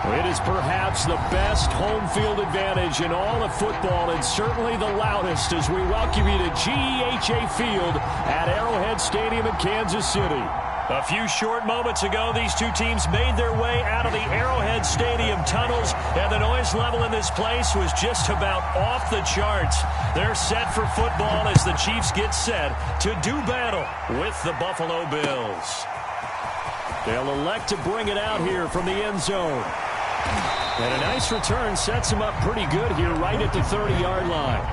It is perhaps the best home field advantage in all of football, and certainly the loudest, as we welcome you to GEHA Field at Arrowhead Stadium in Kansas City. A few short moments ago, these two teams made their way out of the Arrowhead Stadium tunnels, and the noise level in this place was just about off the charts. They're set for football as the Chiefs get set to do battle with the Buffalo Bills. They'll elect to bring it out here from the end zone. And a nice return sets him up pretty good here right at the 30-yard line.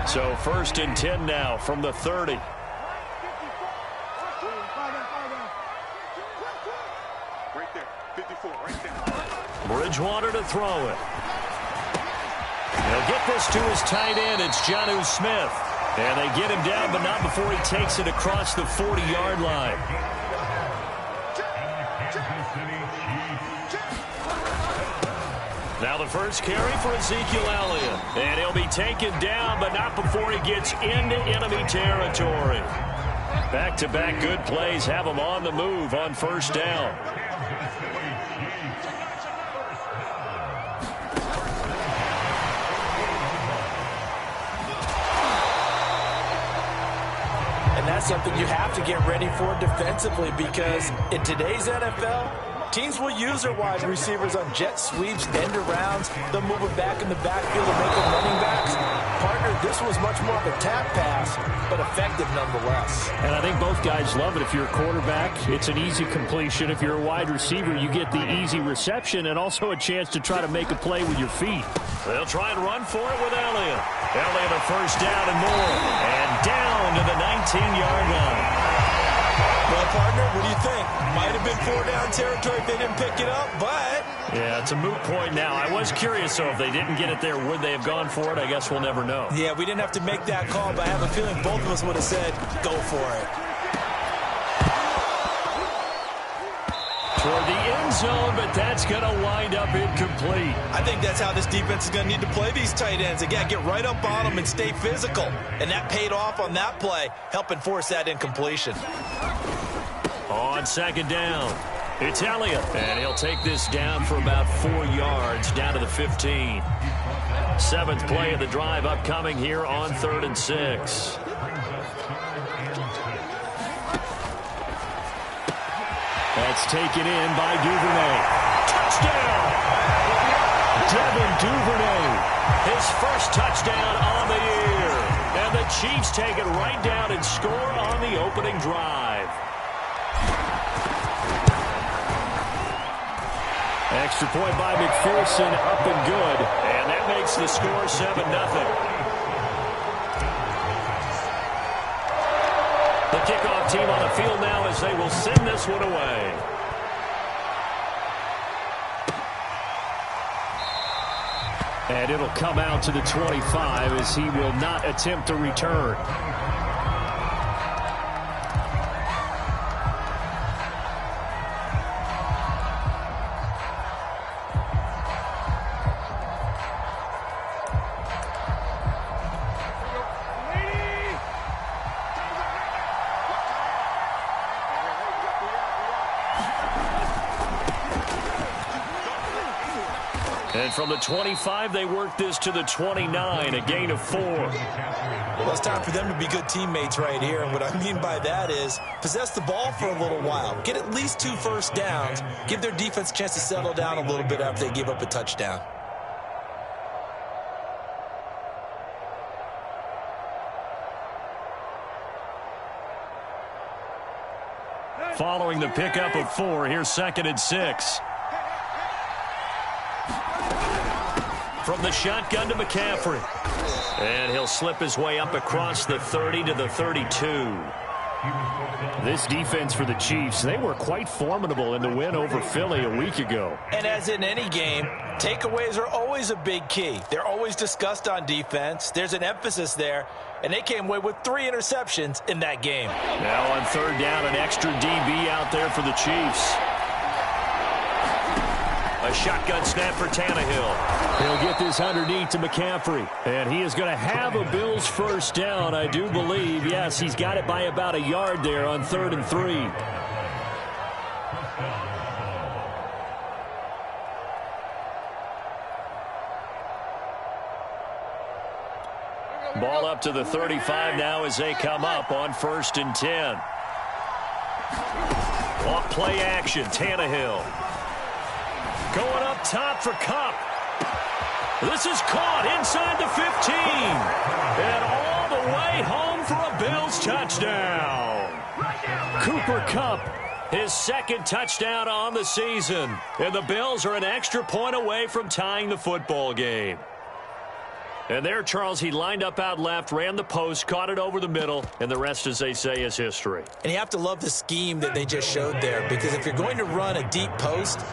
So 1st and 10 now from the 30. Right there, 54, right there. Bridgewater to throw it. He'll get this to his tight end. It's Jonnu Smith. And they get him down, but not before he takes it across the 40-yard line. Now the first carry for Ezekiel Elliott. And he'll be taken down, but not before he gets into enemy territory. Back-to-back good plays have him on the move on 1st down. That's something you have to get ready for defensively, because in today's NFL, teams will use their wide receivers on jet sweeps, end arounds. They'll move it back in the backfield and make them running backs. Partner, this was much more of a tap pass, but effective nonetheless. And I think both guys love it. If you're a quarterback, it's an easy completion. If you're a wide receiver, you get the easy reception and also a chance to try to make a play with your feet. They'll try and run for it with Elliott. Elliott a 1st down and more. And down to the 19-yard line. Well, partner, what do you think? Might have been 4-down territory if they didn't pick it up, but... Yeah, it's a moot point now. I was curious, so if they didn't get it there, would they have gone for it? I guess we'll never know. Yeah, we didn't have to make that call, but I have a feeling both of us would have said, go for it. Toward the end zone, but that's going to wind up incomplete. I think that's how this defense is going to need to play these tight ends. Again, get right up on them and stay physical. And that paid off on that play, helping force that incompletion. On 2nd down, it's Elliott. And he'll take this down for about 4 yards, down to the 15. 7th play of the drive upcoming here on 3rd and 6. That's taken in by Duvernay. Touchdown! Devin Duvernay, his first touchdown on the year. And the Chiefs take it right down and score on the opening drive. Extra point by McPherson, up and good. And that makes the score 7-0. The kickoff team on the field now as they will send this one away. And it'll come out to the 25 as he will not attempt a return. And from the 25, they work this to the 29, a gain of 4. Well, it's time for them to be good teammates right here. And what I mean by that is possess the ball for a little while. Get at least 2 first downs. Give their defense a chance to settle down a little bit after they give up a touchdown. Following the pickup of 4, here's 2nd and 6. From the shotgun to McCaffrey. And he'll slip his way up across the 30 to the 32. This defense for the Chiefs, they were quite formidable in the win over Philly a week ago. And as in any game, takeaways are always a big key. They're always discussed on defense. There's an emphasis there. And they came away with 3 interceptions in that game. Now on 3rd down, an extra DB out there for the Chiefs. A shotgun snap for Tannehill. He'll get this underneath to McCaffrey. And he is going to have a Bills first down, I do believe. Yes, he's got it by about a yard there on 3rd and 3. Ball up to the 35 now as they come up on 1st and 10. Off play action, Tannehill. Going up top for Kupp. This is caught inside the 15. And all the way home for a Bills touchdown. Cooper Kupp, his 2nd touchdown on the season. And the Bills are an extra point away from tying the football game. And there, Charles, he lined up out left, ran the post, caught it over the middle, and the rest, as they say, is history. And you have to love the scheme that they just showed there, because if you're going to run a deep post,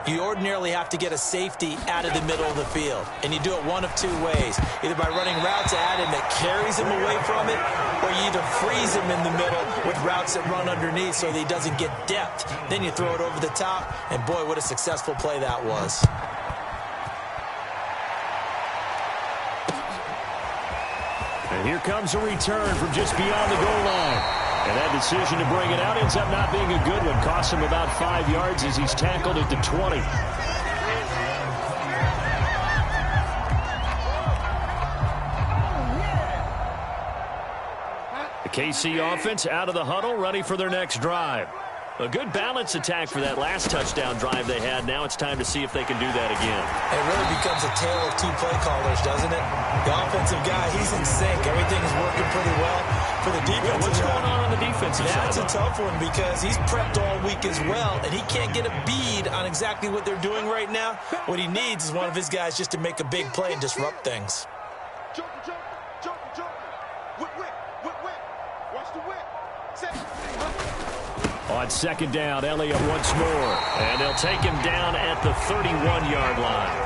you ordinarily have to get a safety out of the middle of the field. And you do it one of 2 ways, either by running routes at him that carries him away from it, or you either freeze him in the middle with routes that run underneath so that he doesn't get depth. Then you throw it over the top, and boy, what a successful play that was. And here comes a return from just beyond the goal line. And that decision to bring it out ends up not being a good one. Cost him about 5 yards as he's tackled at the 20. The KC offense out of the huddle, ready for their next drive. A good balance attack for that last touchdown drive they had. Now it's time to see if they can do that again. It really becomes a tale of 2 play callers, doesn't it? The offensive guy, he's in sync. Everything is working pretty well. For the defense, what's going on the defensive side? That's a tough one because he's prepped all week as well, and he can't get a bead on exactly what they're doing right now. What he needs is one of his guys just to make a big play and disrupt things. Watch the whip. Set. On 2nd down, Elliott once more. And they'll take him down at the 31-yard line.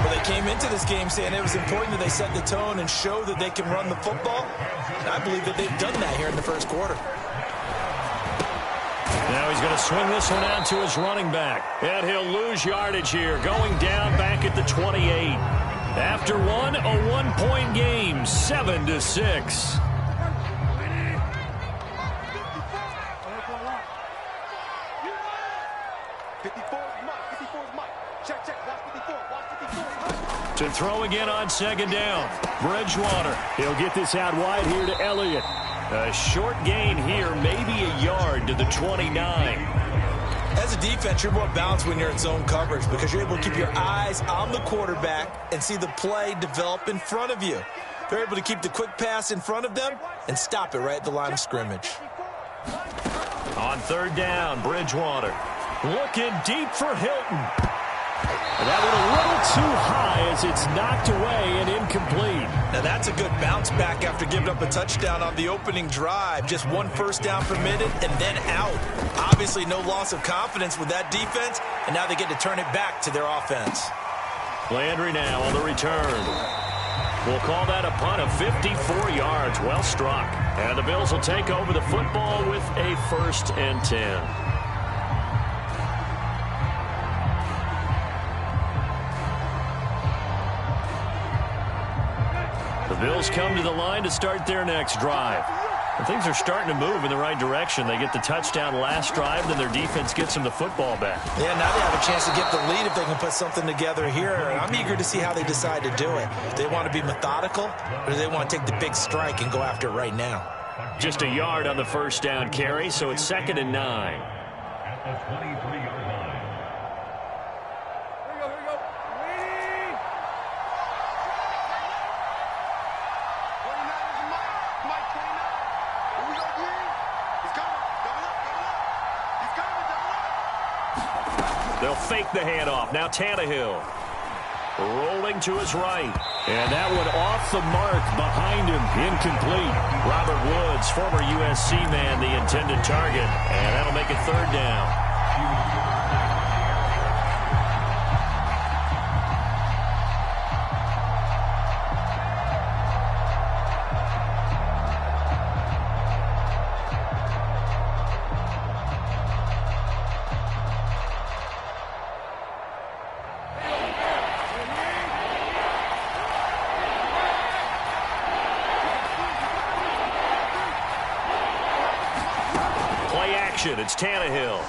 Well, they came into this game saying it was important that they set the tone and show that they can run the football. And I believe that they've done that here in the 1st quarter. Now he's going to swing this one out to his running back. And he'll lose yardage here, going down back at the 28. After one, a 1-point game, 7-6. To throw again on 2nd down. Bridgewater. He'll get this out wide here to Elliott. A short gain here, maybe a yard to the 29. As a defense, you're more balanced when you're in zone coverage because you're able to keep your eyes on the quarterback and see the play develop in front of you. They're able to keep the quick pass in front of them and stop it right at the line of scrimmage. On 3rd down, Bridgewater. Looking deep for Hilton. And that one a little too high as it's knocked away and incomplete. Now that's a good bounce back after giving up a touchdown on the opening drive. Just 1 first down permitted and then out. Obviously no loss of confidence with that defense, and now they get to turn it back to their offense. Landry now on the return. We'll call that a punt of 54 yards. Well struck. And the Bills will take over the football with a 1st and 10. The Bills come to the line to start their next drive. And things are starting to move in the right direction. They get the touchdown last drive, then their defense gets them the football back. Yeah, now they have a chance to get the lead if they can put something together here. And I'm eager to see how they decide to do it. Do they want to be methodical, or do they want to take the big strike and go after it right now? Just a yard on the 1st down carry, so it's 2nd and 9. At the 23-yard line. They'll fake the handoff. Now Tannehill rolling to his right. And that one off the mark behind him. Incomplete. Robert Woods, former USC man, the intended target. And that'll make it 3rd down. action. It's Tannehill.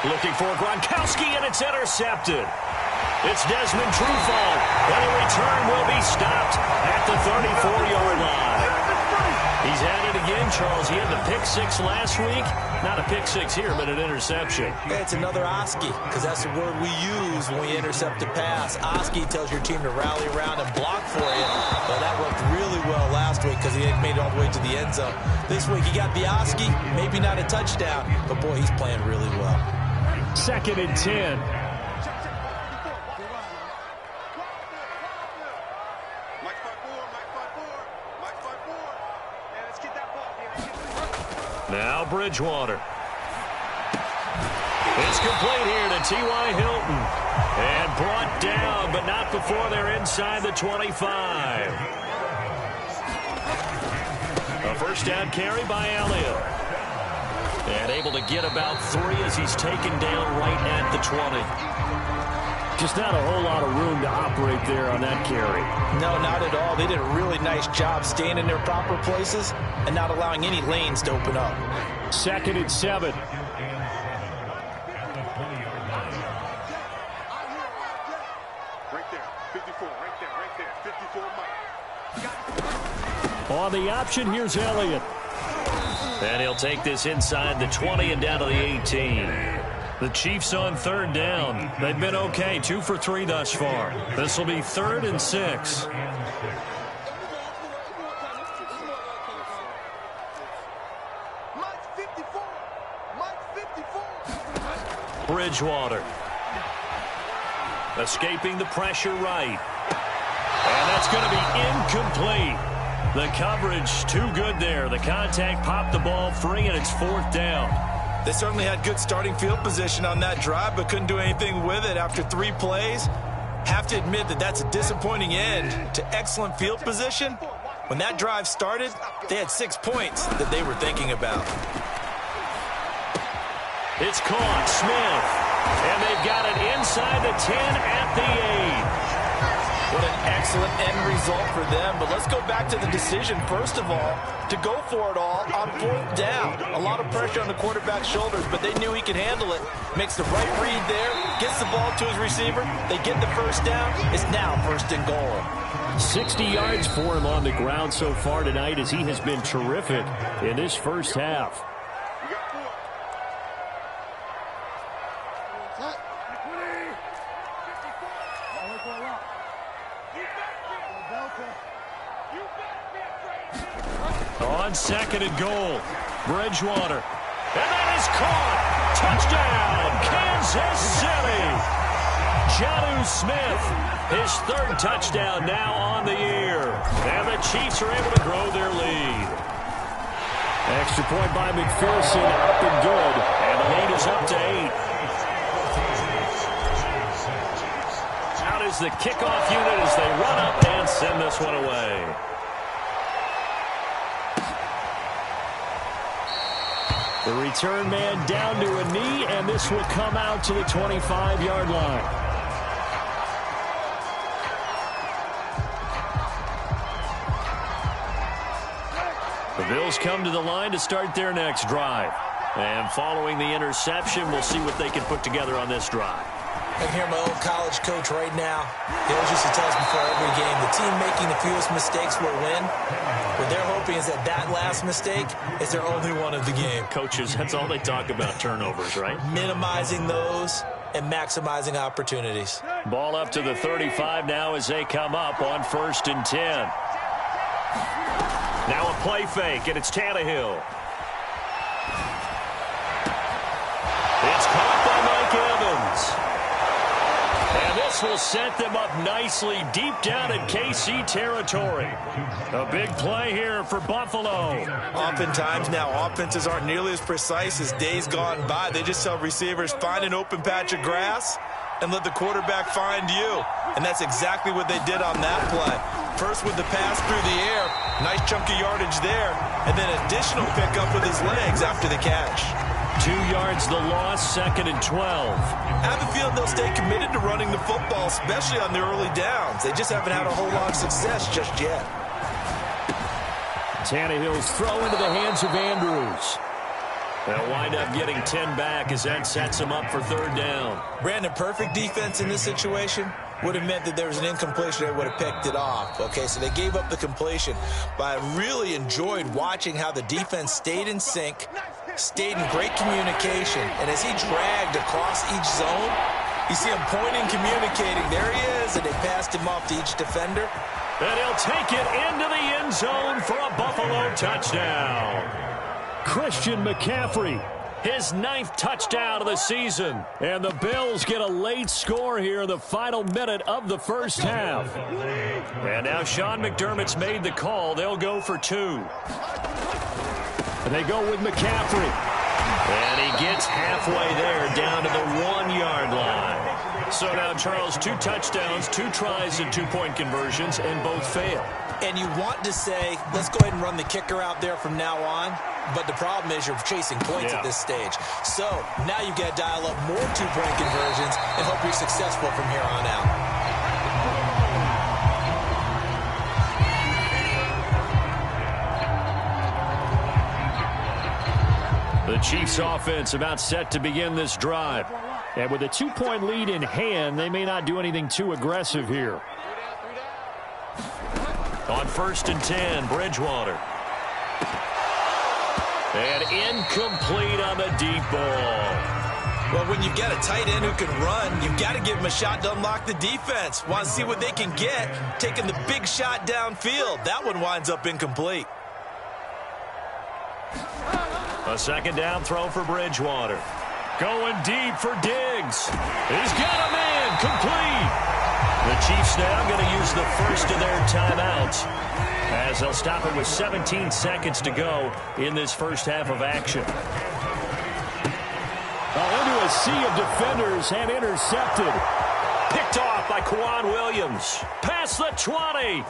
Looking for Gronkowski, and it's intercepted. It's Desmond Trufant, and the return will be stopped at the 34-yard line. He's at it again, Charles. He had the pick six last week. Not a pick six here, but an interception. It's another Oski, because that's the word we use when we intercept a pass. Oski tells your team to rally around and block for you. Well, that worked really well last week because he made it all the way to the end zone. This week he got the Oski, maybe not a touchdown, but boy, he's playing really well. 2nd and 10. Now Bridgewater. It's complete here to T.Y. Hilton. And brought down, but not before they're inside the 25. A first down carry by Elliott. And able to get about 3 as he's taken down right at the 20. Just not a whole lot of room to operate there on that carry. No, not at all. They did a really nice job staying in their proper places and not allowing any lanes to open up. 2nd and 7. Right there, 54, right there, 54, Mike. On the option, here's Elliott. And he'll take this inside the 20 and down to the 18. The Chiefs on 3rd down. They've been okay, 2 for 3 thus far. This will be 3rd and 6. Mike 54, Mike 54. Bridgewater. Escaping the pressure right. And that's going to be incomplete. The coverage too good there. The contact popped the ball free, and it's 4th down. They certainly had good starting field position on that drive, but couldn't do anything with it after 3 plays. Have to admit that that's a disappointing end to excellent field position. When that drive started, they had 6 points that they were thinking about. It's caught, Smith. And they've got it inside the 10 at the 8. What an excellent end result for them. But let's go back to the decision, first of all, to go for it all on 4th down. A lot of pressure on the quarterback's shoulders, but they knew he could handle it. Makes the right read there, gets the ball to his receiver. They get the first down. It's now 1st and goal. 60 yards for him on the ground so far tonight as he has been terrific in this first half. On 2nd and goal, Bridgewater. And that is caught. Touchdown, Kansas City. Jonnu Smith, his 3rd touchdown now on the year. And the Chiefs are able to grow their lead. Extra point by McPherson, up and good. And the lead is up to 8. Out is the kickoff unit as they run up and send this one away. The return man down to a knee, and this will come out to the 25-yard line. The Bills come to the line to start their next drive. And following the interception, we'll see what they can put together on this drive. I can hear my old college coach right now. He always used to tell us before every game, the team making the fewest mistakes will win. What they're hoping is that that last mistake is their only one of the game. Coaches, that's all they talk about, turnovers, right? Minimizing those and maximizing opportunities. Ball up to the 35 now as they come up on 1st and 10. Now a play fake, and it's Tannehill. It's caught by Mike Evans. And this will set them up nicely deep down in KC territory. A big play here for Buffalo. Oftentimes now, offenses aren't nearly as precise as days gone by. They just tell receivers, find an open patch of grass and let the quarterback find you. And that's exactly what they did on that play. First with the pass through the air, nice chunky yardage there, and then additional pickup with his legs after the catch. 2 yards the loss, 2nd and 12. I have a feeling they'll stay committed to running the football, especially on the early downs. They just haven't had a whole lot of success just yet. Tannehill's throw into the hands of Andrews. They'll wind up getting 10 back as that sets them up for third down. Brandon, perfect defense in this situation would have meant that there was an incompletion. They would have picked it off. Okay, so they gave up the completion. But I really enjoyed watching how the defense stayed in sync, stayed in great communication. And as he dragged across each zone, you see him pointing, communicating. There he is, and they passed him off to each defender. And he'll take it into the end zone for a Buffalo touchdown. Christian McCaffrey, his 9th touchdown of the season. And the Bills get a late score here in the final minute of the first half. And now Sean McDermott's made the call. They'll go for 2. And they go with McCaffrey. And he gets halfway there, down to the 1-yard line. So now, Charles, 2 touchdowns, 2 tries and 2-point conversions, and both fail. And you want to say, let's go ahead and run the kicker out there from now on. But the problem is you're chasing points at this stage. So now you've got to dial up more 2-point conversions and hope you're successful from here on out. The Chiefs offense about set to begin this drive. And with a 2-point lead in hand, they may not do anything too aggressive here. On 1st and 10, Bridgewater. And incomplete on the deep ball. Well, when you've got a tight end who can run, you've got to give him a shot to unlock the defense. Want to see what they can get, taking the big shot downfield. That one winds up incomplete. A 2nd down throw for Bridgewater. Going deep for Diggs. He's got a man complete. The Chiefs now going to use the first of their timeouts as they'll stop it with 17 seconds to go in this first half of action. Into a sea of defenders and intercepted. Picked off by Quan Williams. Past the 20.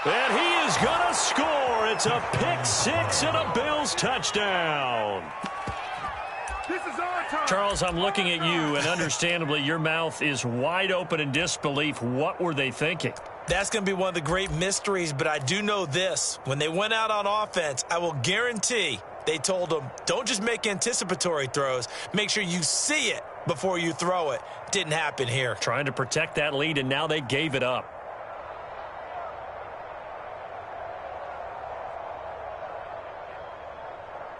And he is going to score. It's a pick 6 and a Bills touchdown. This is our time. Charles, I'm looking at you, and understandably, your mouth is wide open in disbelief. What were they thinking? That's going to be one of the great mysteries, but I do know this. When they went out on offense, I will guarantee they told them, don't just make anticipatory throws. Make sure you see it before you throw it. Didn't happen here. Trying to protect that lead, and now they gave it up.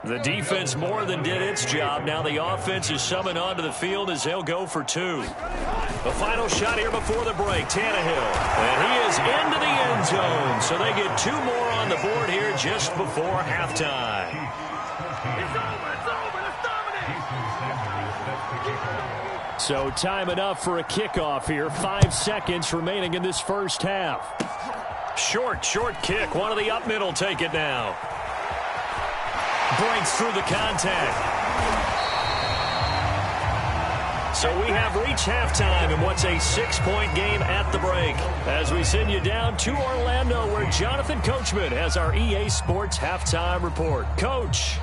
The defense more than did its job. Now the offense is summoned onto the field as they'll go for 2. The final shot here before the break, Tannehill. And he is into the end zone. So they get 2 more on the board here just before halftime. It's over. Let's dominate. So time enough for a kickoff here. 5 seconds remaining in this first half. Short kick. One of the up middle take it now. Breaks through the contact. So we have reached halftime in what's a 6-point game at the break. As we send you down to Orlando, where Jonathan Coachman has our EA Sports halftime report. Coach.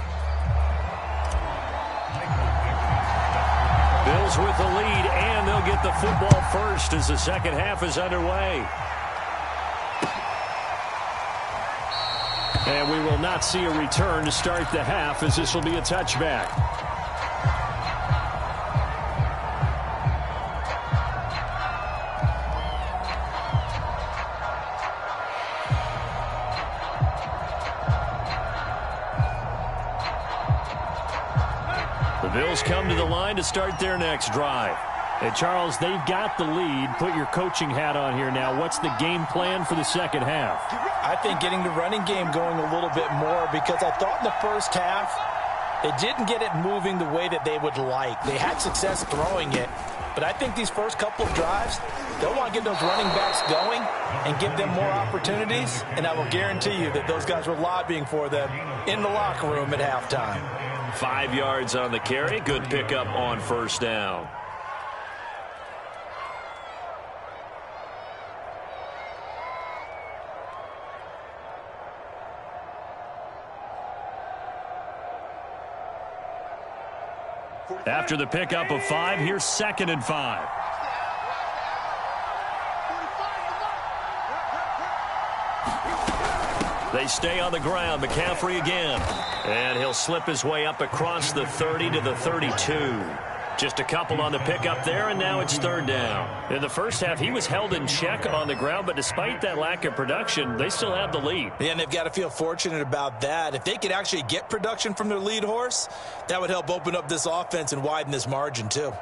Bills with the lead, and they'll get the football first as the second half is underway. And we will not see a return to start the half, as this will be a touchback. The Bills come to the line to start their next drive. And Charles, they've got the lead. Put your coaching hat on here now. What's the game plan for the second half? I think getting the running game going a little bit more, because I thought in the first half they didn't get it moving the way that they would like. They had success throwing it, but I think these first couple of drives, they'll want to get those running backs going and give them more opportunities, and I will guarantee you that those guys were lobbying for them in the locker room at halftime. 5 yards on the carry. Good pickup on first down. After the pickup of 5, here's 2nd and 5. They stay on the ground. McCaffrey again. And he'll slip his way up across the 30 to the 32. Just a couple on the pickup there, and now it's third down. In the first half, he was held in check on the ground, but despite that lack of production, they still have the lead. Yeah, and they've got to feel fortunate about that. If they could actually get production from their lead horse, that would help open up this offense and widen this margin too.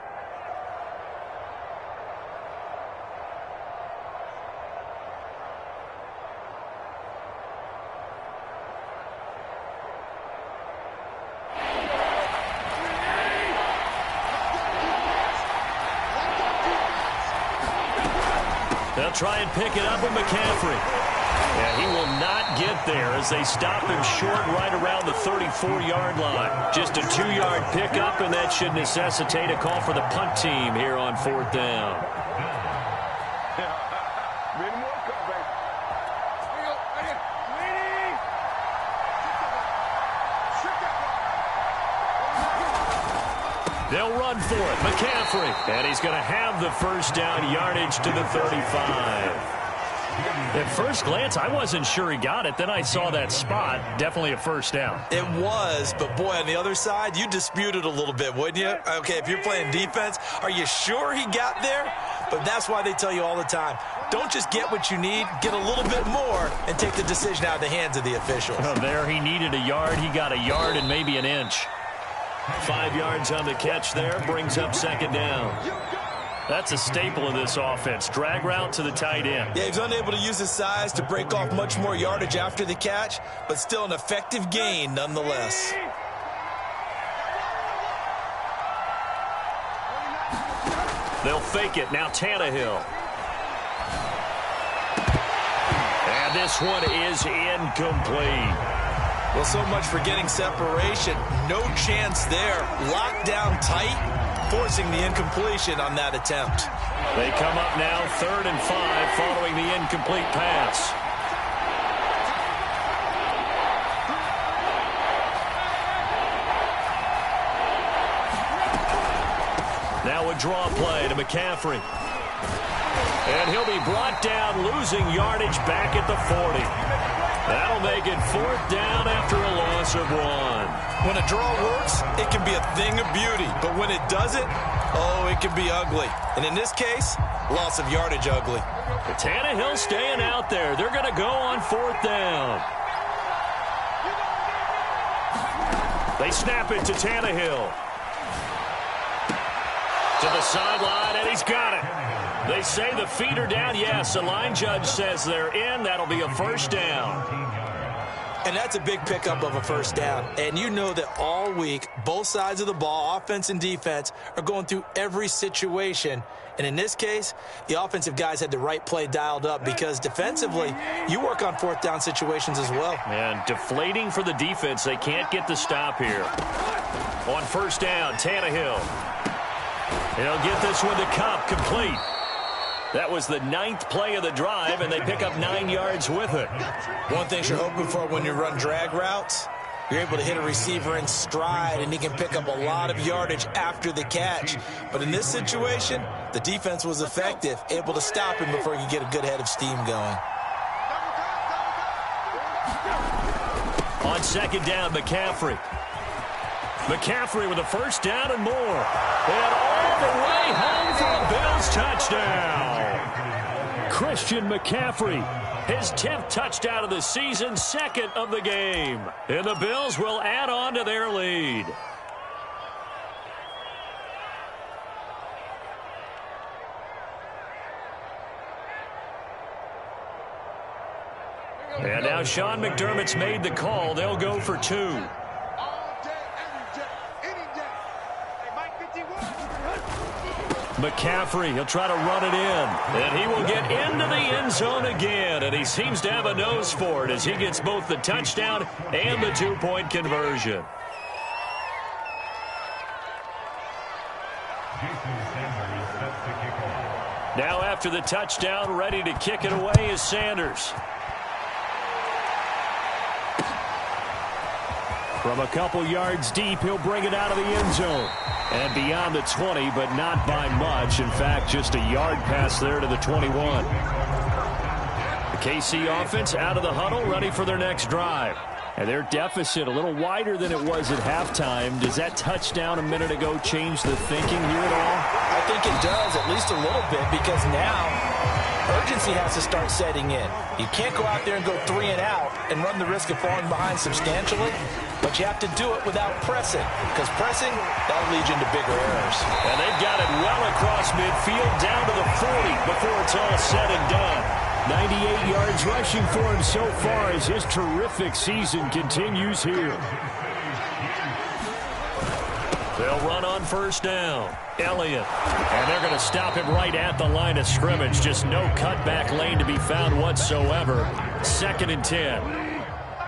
They'll try and pick it up with McCaffrey. And he will not get there as they stop him short right around the 34-yard line. Just a 2-yard pickup, and that should necessitate a call for the punt team here on fourth down. They'll run for it. McCaffrey. And he's going to have the first down, yardage to the 35. At first glance, I wasn't sure he got it. Then I saw that spot. Definitely a first down. It was, but boy, on the other side, you dispute it a little bit, wouldn't you? Okay, if you're playing defense, are you sure he got there? But that's why they tell you all the time, don't just get what you need, get a little bit more and take the decision out of the hands of the officials. Oh, there he needed a yard. He got a yard and maybe an inch. 5 yards on the catch there, brings up second down. That's a staple of this offense. Drag route to the tight end. Yeah, he's unable to use his size to break off much more yardage after the catch, but still an effective gain nonetheless. They'll fake it. Now Tannehill. And this one is incomplete. Well, so much for getting separation. No chance there. Locked down tight, forcing the incompletion on that attempt. They come up now 3rd and 5 following the incomplete pass. Now a draw play to McCaffrey. And he'll be brought down, losing yardage back at the 40. That'll make it 4th down after a loss of 1. When a draw works, it can be a thing of beauty. But when it doesn't, oh, it can be ugly. And in this case, loss of yardage ugly. Tannehill staying out there. They're going to go on 4th down. They snap it to Tannehill. To the sideline, and he's got it. They say the feet are down. Yes, the line judge says they're in. That'll be a first down. And that's a big pickup of a first down. And you know that all week, both sides of the ball, offense and defense, are going through every situation. And in this case, the offensive guys had the right play dialed up because defensively, you work on 4th down situations as well. And deflating for the defense. They can't get the stop here. On first down, Tannehill. He'll get this one to Cup, complete. That was the 9th play of the drive, and they pick up 9 yards with it. One thing you're hoping for when you run drag routes, you're able to hit a receiver in stride, and he can pick up a lot of yardage after the catch. But in this situation, the defense was effective, able to stop him before he could get a good head of steam going. On second down, McCaffrey. McCaffrey with a first down and more. And all the way home for a Bills touchdown. Christian McCaffrey, his 10th touchdown of the season, 2nd of the game. And the Bills will add on to their lead. And now Sean McDermott's made the call. They'll go for 2. McCaffrey, he'll try to run it in. And he will get into the end zone again. And he seems to have a nose for it as he gets both the touchdown and the 2-point conversion. Now after the touchdown, ready to kick it away is Sanders. From a couple yards deep, he'll bring it out of the end zone. And beyond the 20, but not by much. In fact, just a yard pass there to the 21. The KC offense out of the huddle, ready for their next drive. And their deficit a little wider than it was at halftime. Does that touchdown a minute ago change the thinking here at all? I think it does, at least a little bit, because now urgency has to start setting in. You can't go out there and go 3 and out and run the risk of falling behind substantially, but you have to do it without pressing, because pressing, that'll lead you into bigger errors. And they've got it well across midfield down to the 40 before it's all said and done. 98 yards rushing for him so far as his terrific season continues here. They'll run on first down. Elliott. And they're going to stop him right at the line of scrimmage. Just no cutback lane to be found whatsoever. 2nd and 10.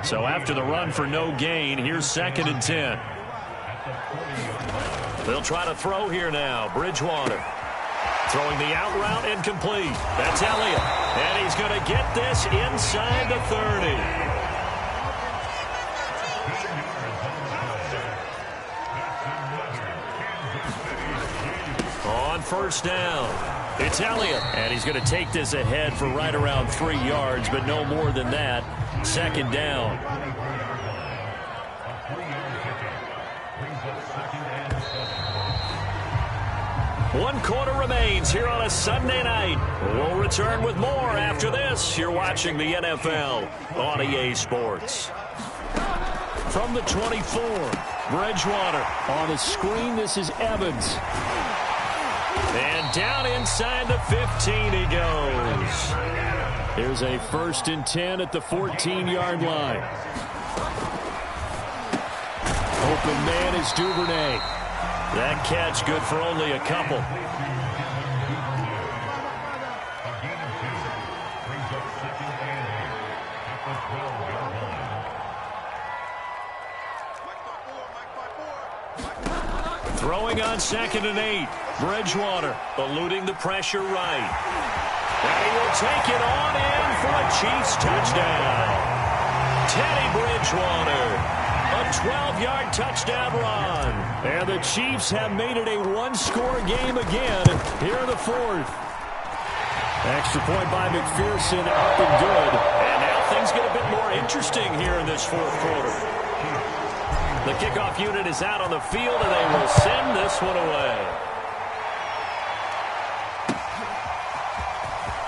So after the run for no gain, here's 2nd and 10. They'll try to throw here now. Bridgewater. Throwing the out route incomplete. That's Elliott. And he's going to get this inside the 30. On first down, it's Elliott. And he's going to take this ahead for right around 3 yards, but no more than that. 2nd down. One quarter remains here on a Sunday night. We'll return with more after this. You're watching the NFL on EA Sports. From the 24, Bridgewater. On the screen, this is Evans. And down inside the 15 he goes. Here's a 1st and 10 at the 14-yard line. Open man is Duvernay. That catch good for only a couple. Throwing on 2nd and 8. Bridgewater eluding the pressure right. And he will take it on in for a Chiefs touchdown. Teddy Bridgewater. A 12-yard touchdown run. And the Chiefs have made it a one-score game again here in the 4th. Extra point by McPherson, up and good. And now things get a bit more interesting here in this 4th quarter. The kickoff unit is out on the field, and they will send this one away.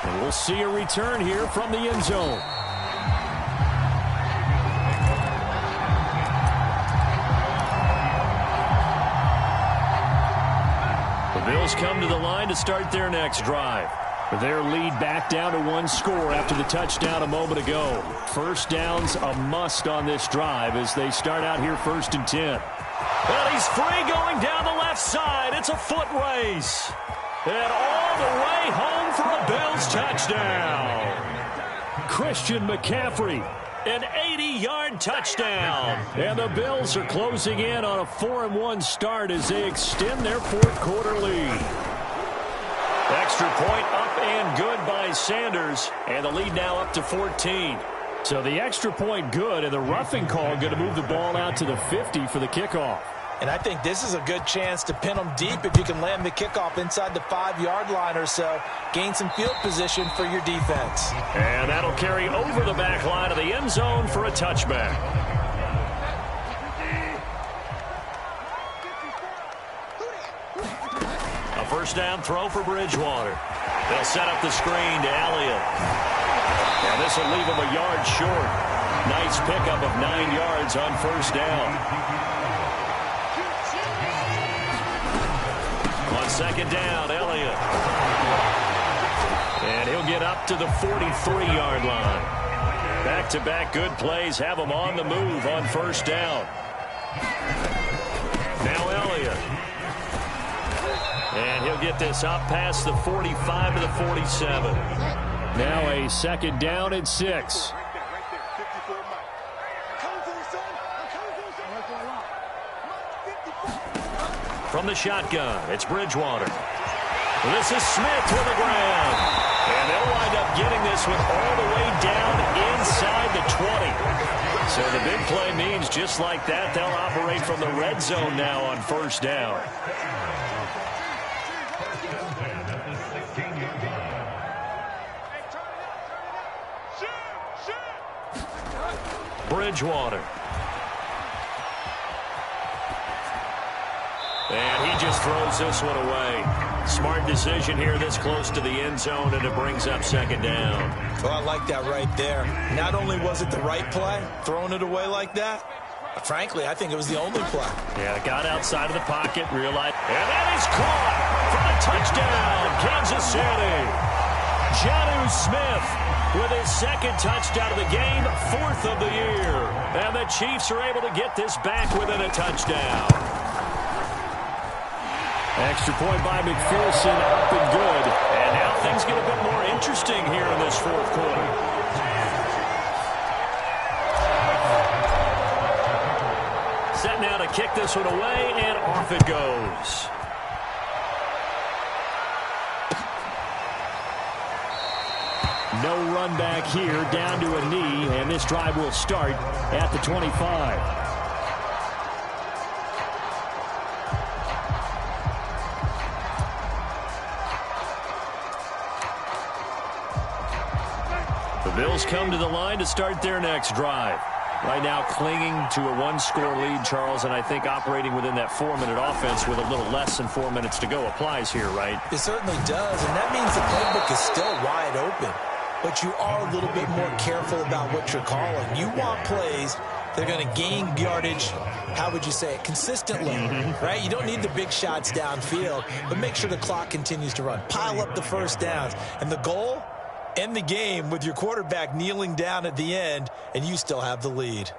And we'll see a return here from the end zone. The Bills come to the line to start their next drive. Their lead back down to 1 score after the touchdown a moment ago. First down's a must on this drive as they start out here 1st and 10. Well, he's free going down the left side. It's a foot race. And all the way home for a Bills touchdown. Christian McCaffrey. An 80-yard touchdown. And the Bills are closing in on a 4-1 start as they extend their 4th quarter lead. Extra point up and good by Sanders. And the lead now up to 14. So the extra point good, and the roughing call going to move the ball out to the 50 for the kickoff. And I think this is a good chance to pin them deep if you can land the kickoff inside the 5-yard line or so. Gain some field position for your defense. And that'll carry over the back line of the end zone for a touchback. A first down throw for Bridgewater. They'll set up the screen to Elliott. And this will leave him a yard short. Nice pickup of 9 yards on first down. On 2nd down, Elliott. And he'll get up to the 43-yard line. Back-to-back good plays have him on the move on first down. Now Elliott. And he'll get this up past the 45 to the 47. Now a 2nd down and 6. From the shotgun, it's Bridgewater. This is Smith with the ground. And they'll wind up getting this one all the way down inside the 20. So the big play means just like that, they'll operate from the red zone now on first down. Bridgewater. And he just throws this one away. Smart decision here this close to the end zone, and it brings up second down. Well, I like that right there. Not only was it the right play, throwing it away like that, frankly, I think it was the only play. Yeah, got outside of the pocket, realized, and that is caught for a touchdown, Kansas City. Jonnu Smith with his second touchdown of the game, 4th of the year. And the Chiefs are able to get this back within a touchdown. Extra point by McPherson, up and good. And now things get a bit more interesting here in this fourth quarter. Set now to kick this one away, and off it goes. No run back here, down to a knee, and this drive will start at the 25. The Bills come to the line to start their next drive. Right now clinging to a one-score lead, Charles, and I think operating within that 4-minute offense with a little less than 4 minutes to go applies here, right? It certainly does, and that means the playbook is still wide open. But you are a little bit more careful about what you're calling. You want plays that are going to gain yardage, how would you say it, consistently, right? You don't need the big shots downfield, but make sure the clock continues to run. Pile up the first downs. And the goal? End the game with your quarterback kneeling down at the end, and you still have the lead.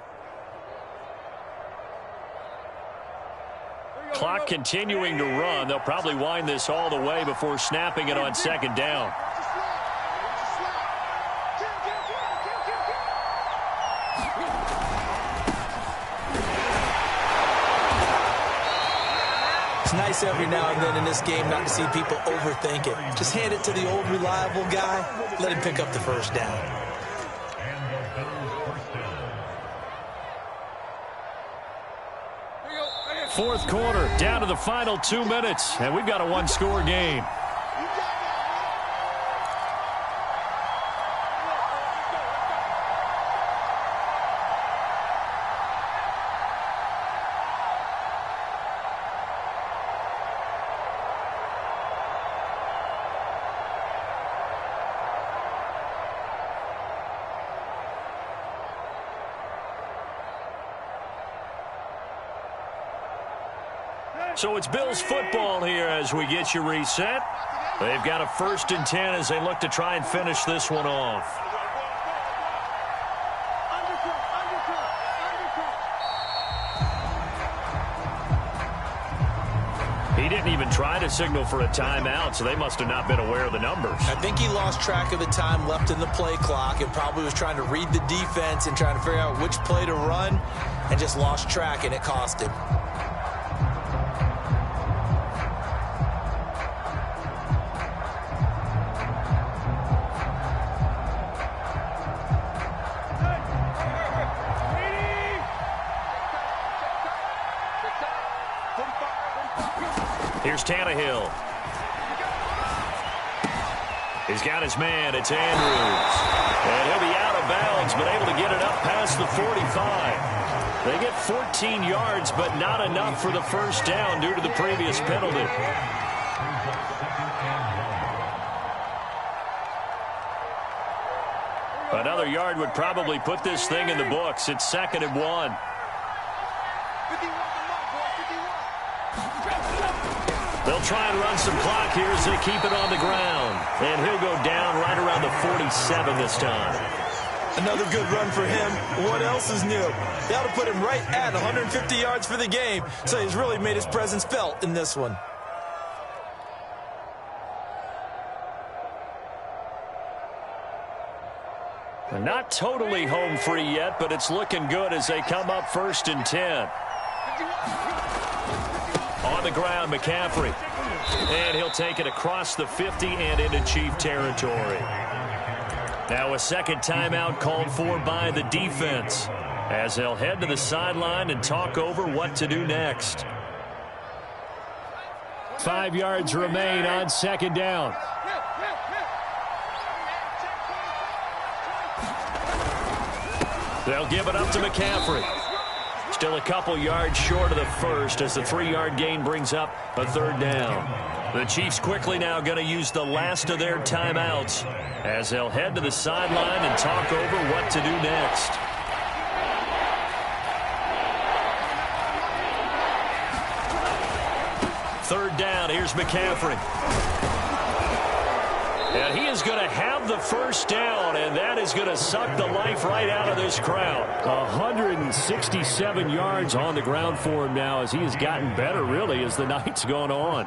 Clock continuing to run. They'll probably wind this all the way before snapping it on second down. It's nice every now and then in this game not to see people overthink it. Just hand it to the old reliable guy. Let him pick up the first down. Fourth quarter, down to the final 2 minutes, and we've got a one-score game. So it's Bills football here as we get you reset. They've got a 1st and 10 as they look to try and finish this one off. He didn't even try to signal for a timeout, so they must have not been aware of the numbers. I think he lost track of the time left in the play clock and probably was trying to read the defense and trying to figure out which play to run and just lost track, and it cost him. Here's Tannehill. He's got his man. It's Andrews. And he'll be out of bounds, but able to get it up past the 45. They get 14 yards, but not enough for the first down due to the previous penalty. Another yard would probably put this thing in the books. It's 2nd and 1. They'll try and run some clock here as they keep it on the ground. And he'll go down right around the 47 this time. Another good run for him. What else is new? That'll put him right at 150 yards for the game. So he's really made his presence felt in this one. Not totally home free yet, but it's looking good as they come up 1st and 10. On the ground, McCaffrey. And he'll take it across the 50 and into Chief territory. Now a second timeout called for by the defense as they'll head to the sideline and talk over what to do next. 5 yards remain on second down. They'll give it up to McCaffrey. Still a couple yards short of the first as the 3-yard gain brings up a third down. The Chiefs quickly now going to use the last of their timeouts as they'll head to the sideline and talk over what to do next. Third down, here's McCaffrey. And he is going to have the first down, and that is going to suck the life right out of this crowd. 167 yards on the ground for him now as he has gotten better, really, as the night's gone on.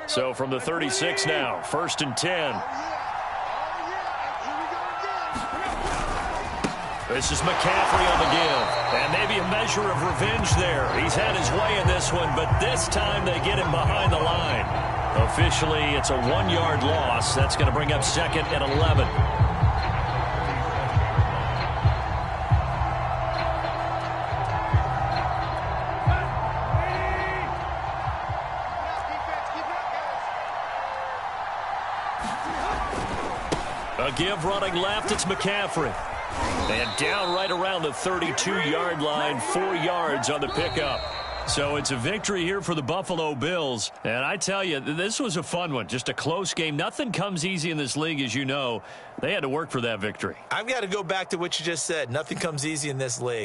So from the 36 now, 1st and 10. This is McCaffrey on the give. And maybe a measure of revenge there. He's had his way in this one, but this time they get him behind the line. Officially, it's a 1-yard loss. That's going to bring up 2nd and 11. A give running left, it's McCaffrey. And down right around the 32-yard line, 4 yards on the pickup. So it's a victory here for the Buffalo Bills. And I tell you, this was a fun one. Just a close game. Nothing comes easy in this league, as you know. They had to work for that victory. I've got to go back to what you just said. Nothing comes easy in this league.